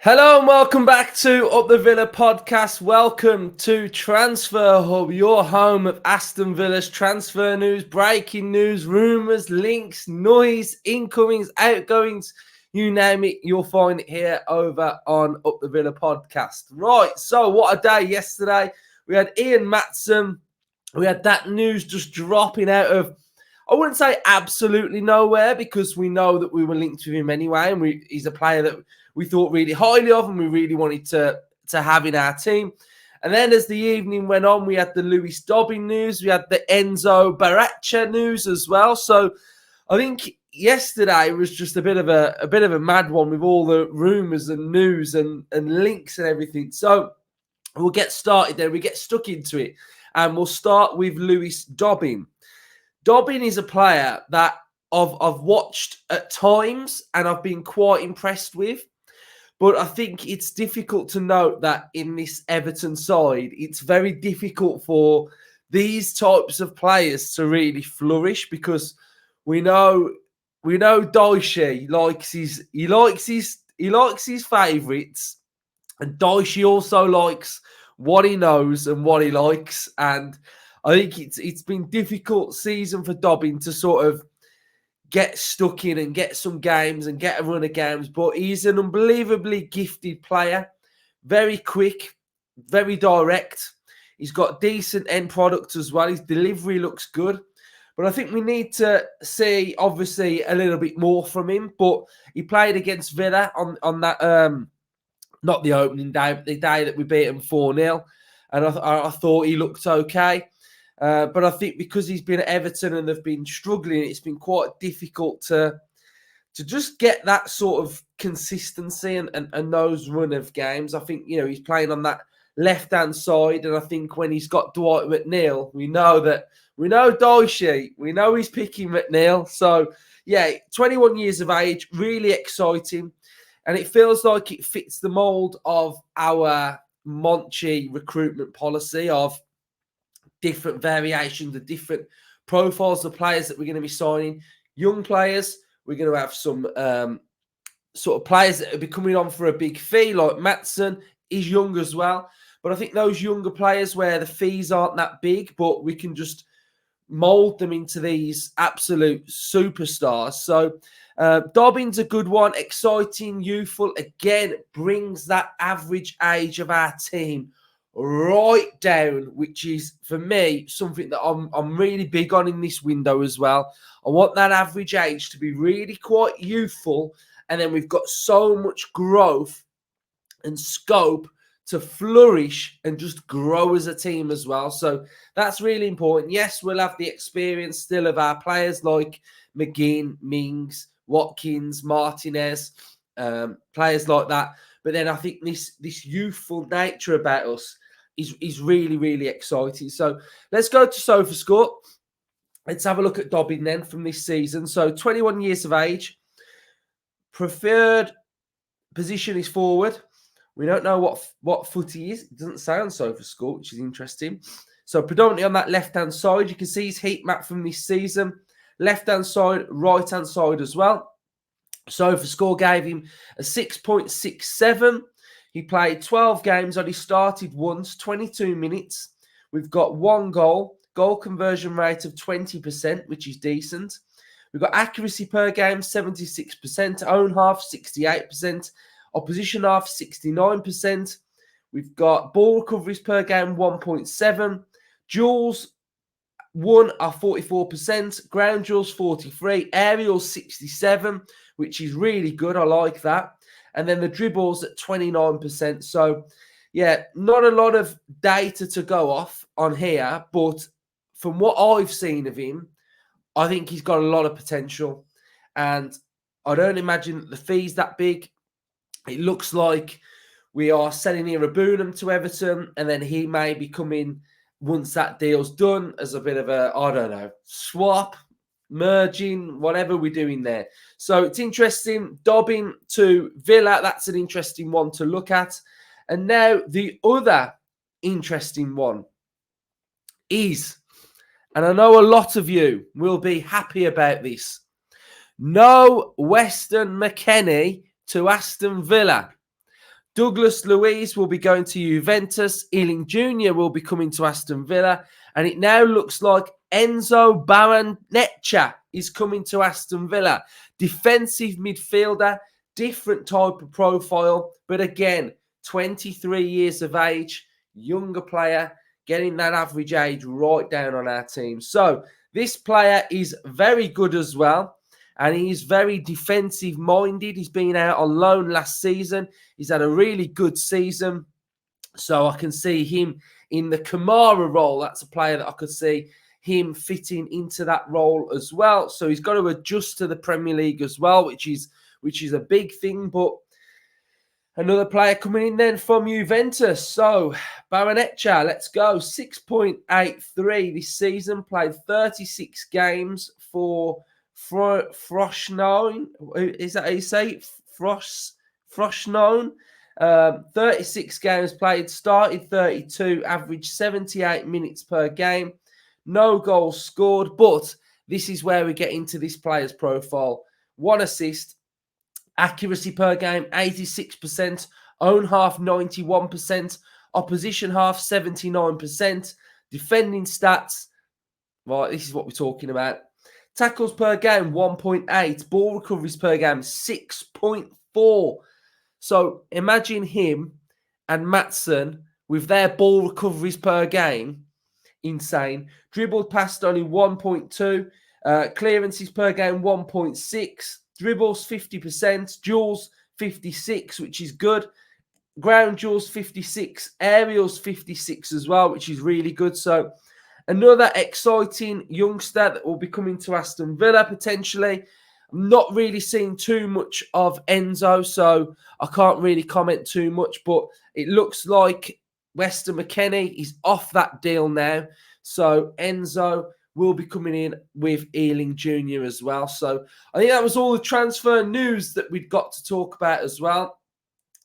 Hello and welcome back to Up the Villa podcast. Welcome to Transfer Hub, your home of Aston Villa's transfer news, breaking news, rumours, links, noise, incomings, outgoings, you name it, you'll find it here over on Up the Villa podcast. Right, so what a day yesterday. We had Ian Matson. We had that news just dropping out of, I wouldn't say absolutely nowhere, because we know that we were linked with him anyway, and he's a player that we thought really highly of and we really wanted to have in our team. And then as the evening went on, we had the Dobbin news, we had the Enzo Baracha news as well. So I think yesterday was just a bit of a mad one with all the rumours and news and links and everything. So we'll get started there. We get stuck into it, and we'll start with Dobbin. Dobbin is a player that I've watched at times and I've been quite impressed with. But I think it's difficult to note that in this Everton side, it's very difficult for these types of players to really flourish, because we know Dyche likes his favourites, and Dyche also likes what he knows and what he likes. And I think it's been difficult season for Dobbin to sort of get stuck in and get some games and get a run of games. But he's an unbelievably gifted player, very quick, very direct. He's got decent end product as well. His delivery looks good. But I think we need to see, obviously, a little bit more from him. But he played against Villa on that, not the opening day, but the day that we beat him 4-0. And I thought he looked okay. But I think because he's been at Everton and they've been struggling, it's been quite difficult to just get that sort of consistency and those run of games. I think, he's playing on that left-hand side, and I think when he's got Dwight McNeil, we know Dyche, we know he's picking McNeil. So, 21 years of age, really exciting, and it feels like it fits the mould of our Monchi recruitment policy of different variations, the different profiles of players that we're going to be signing. Young players, we're going to have some sort of players that will be coming on for a big fee, like Matson. He's young as well. But I think those younger players where the fees aren't that big, but we can just mould them into these absolute superstars. So Dobbin's a good one, exciting, youthful. Again, brings that average age of our team right down, which is, for me, something that I'm really big on in this window as well. I want that average age to be really quite youthful, and then we've got so much growth and scope to flourish and just grow as a team as well. So that's really important. Yes, we'll have the experience still of our players like McGinn, Mings, Watkins, Martinez, players like that. But then I think this youthful nature about us is really, really exciting. So let's go to SofaScore. Let's have a look at Dobbin then from this season. So 21 years of age. Preferred position is forward. We don't know what foot he is. It doesn't say on SofaScore, which is interesting. So predominantly on that left-hand side, you can see his heat map from this season. Left-hand side, right-hand side as well. SofaScore gave him a 6.67. He played 12 games, only started once, 22 minutes. We've got one goal conversion rate of 20%, which is decent. We've got accuracy per game, 76%, own half, 68%, opposition half, 69%. We've got ball recoveries per game, 1.7. Duels, one are 44%, ground duels, 43, aerials, 67, which is really good. I like that. And then the dribbles at 29%. So, not a lot of data to go off on here. But from what I've seen of him, I think he's got a lot of potential. And I don't imagine that the fee's that big. It looks like we are selling Irabunum to Everton. And then he may be coming, once that deal's done, as a bit of a, I don't know, swap, merging, whatever we're doing there. So it's interesting. Dobbin to Villa, that's an interesting one to look at. And now the other interesting one is, and I know a lot of you will be happy about this, no Weston McKennie to Aston Villa. Douglas Luiz will be going to Juventus. Ealing Jr. will be coming to Aston Villa. And it now looks like Enzo Baraneccia is coming to Aston Villa. Defensive midfielder, different type of profile. But again, 23 years of age, younger player, getting that average age right down on our team. So this player is very good as well. And he's very defensive minded. He's been out on loan last season. He's had a really good season. So I can see him in the Kamara role. That's a player that I could see him fitting into that role as well. So he's got to adjust to the Premier League as well, which is a big thing. But another player coming in then from Juventus. So Baraneccia, let's go. 6.83 this season. Played 36 games for Frosinone. Is that how you say it? Frosinone. 36 games played, started 32, averaged 78 minutes per game. No goals scored, but this is where we get into this player's profile. 1 assist, accuracy per game 86%, own half 91%, opposition half 79%, defending stats, right, this is what we're talking about. Tackles per game 1.8, ball recoveries per game 6.4. So imagine him and Maatsen with their ball recoveries per game. Insane. Dribbled past only 1.2. Clearances per game 1.6. Dribbles 50%. Duels 56, which is good. Ground duels 56. Aerials 56 as well, which is really good. So another exciting youngster that will be coming to Aston Villa potentially. I'm not really seeing too much of Enzo, so I can't really comment too much, but it looks like Weston McKennie is off that deal now. So Enzo will be coming in with Ealing Jr. as well. So I think that was all the transfer news that we'd got to talk about as well.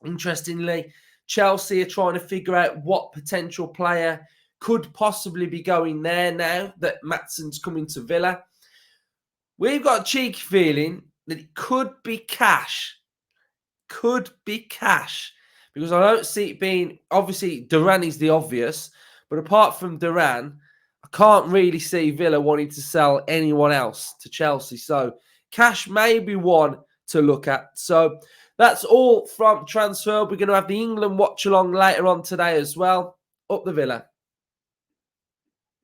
Interestingly, Chelsea are trying to figure out what potential player could possibly be going there now that Maatsen's coming to Villa. We've got a cheeky feeling that it could be cash. Could be cash. Because I don't see it being... Obviously, Duran is the obvious. But apart from Duran, I can't really see Villa wanting to sell anyone else to Chelsea. So, cash may be one to look at. So, that's all from transfer. We're going to have the England watch-along later on today as well. Up the Villa.